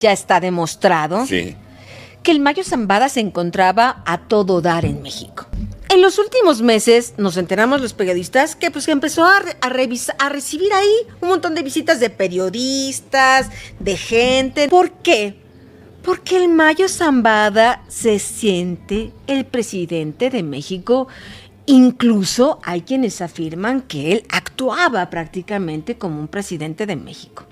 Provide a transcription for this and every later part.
Ya está demostrado Sí. que el Mayo Zambada se encontraba a todo dar en México. En los últimos meses nos enteramos los periodistas que empezó a recibir ahí un montón de visitas de periodistas, de gente. ¿Por qué? Porque el Mayo Zambada se siente el presidente de México. Incluso hay quienes afirman que él actuaba prácticamente como un presidente de México.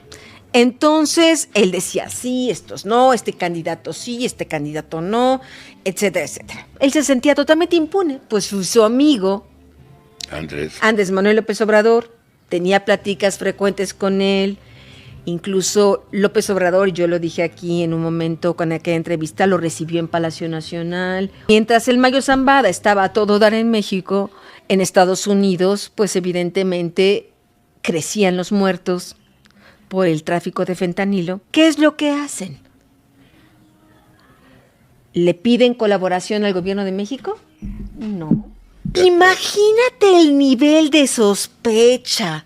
Entonces, él decía sí, estos no, este candidato sí, este candidato no, etcétera, etcétera. Él se sentía totalmente impune, pues su amigo Andrés Manuel López Obrador tenía pláticas frecuentes con él. Incluso López Obrador, yo lo dije aquí en un momento con aquella entrevista, lo recibió en Palacio Nacional. Mientras el Mayo Zambada estaba a todo dar en México, en Estados Unidos, pues evidentemente crecían los muertos por el tráfico de fentanilo. ¿Qué es lo que hacen? ¿Le piden colaboración al gobierno de México? No. Imagínate el nivel de sospecha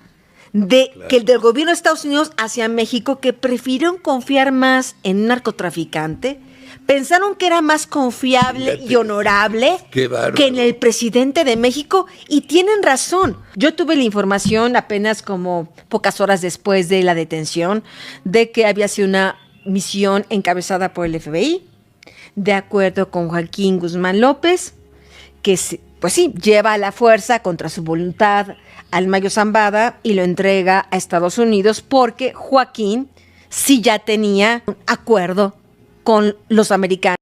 que el del gobierno de Estados Unidos hacia México, que prefirieron confiar más en un narcotraficante. Pensaron que era más confiable y honorable que en el presidente de México, y tienen razón. Yo tuve la información apenas como pocas horas después de la detención de que había sido una misión encabezada por el FBI, de acuerdo con Joaquín Guzmán López, que pues sí, lleva a la fuerza contra su voluntad al Mayo Zambada y lo entrega a Estados Unidos porque Joaquín sí ya tenía un acuerdo con los americanos.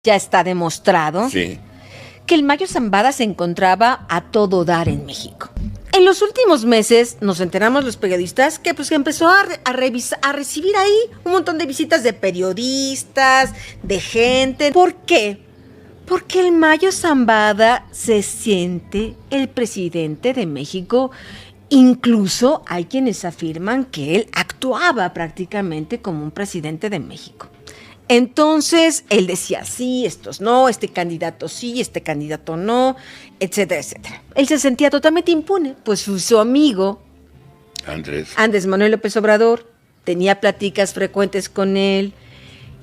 Ya está demostrado que el Mayo Zambada se encontraba a todo dar en México. En los últimos meses nos enteramos los periodistas que empezó a recibir ahí un montón de visitas de periodistas, de gente. ¿Por qué? Porque el Mayo Zambada se siente el presidente de México. Incluso hay quienes afirman que él actuaba prácticamente como un presidente de México. Entonces, él decía sí, estos no, este candidato sí, este candidato no, etcétera, etcétera. Él se sentía totalmente impune, pues su amigo Andrés Manuel López Obrador tenía pláticas frecuentes con él.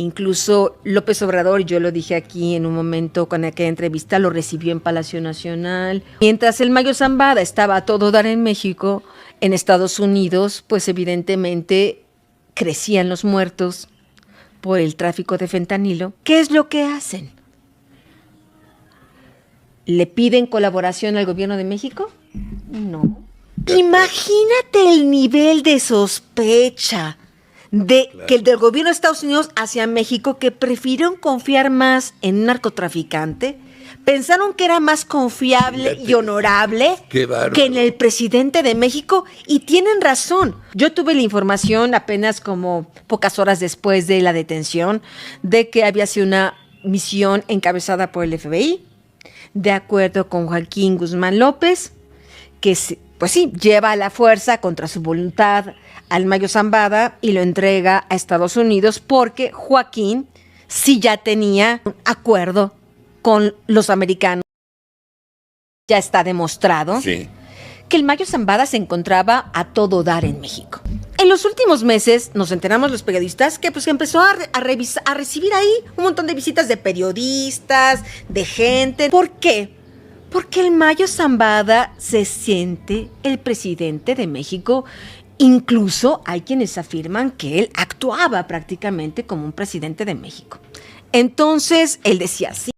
Incluso López Obrador, yo lo dije aquí en un momento con aquella entrevista, lo recibió en Palacio Nacional. Mientras el Mayo Zambada estaba a todo dar en México, en Estados Unidos, pues evidentemente crecían los muertos por el tráfico de fentanilo. ¿Qué es lo que hacen? ¿Le piden colaboración al gobierno de México? No. Imagínate el nivel de sospecha que el del gobierno de Estados Unidos hacia México, que prefirieron confiar más en un narcotraficante. Pensaron que era más confiable y honorable que en el presidente de México, y tienen razón. Yo tuve la información apenas como pocas horas después de la detención de que había sido una misión encabezada por el FBI, de acuerdo con Joaquín Guzmán López, que pues sí, lleva a la fuerza contra su voluntad al Mayo Zambada y lo entrega a Estados Unidos porque Joaquín sí ya tenía un acuerdo con los americanos. Ya está demostrado que el Mayo Zambada se encontraba a todo dar en México. En los últimos meses nos enteramos los periodistas que empezó a recibir ahí un montón de visitas de periodistas, de gente. ¿Por qué? Porque el Mayo Zambada se siente el presidente de México. Incluso hay quienes afirman que él actuaba prácticamente como un presidente de México. Entonces, él decía sí.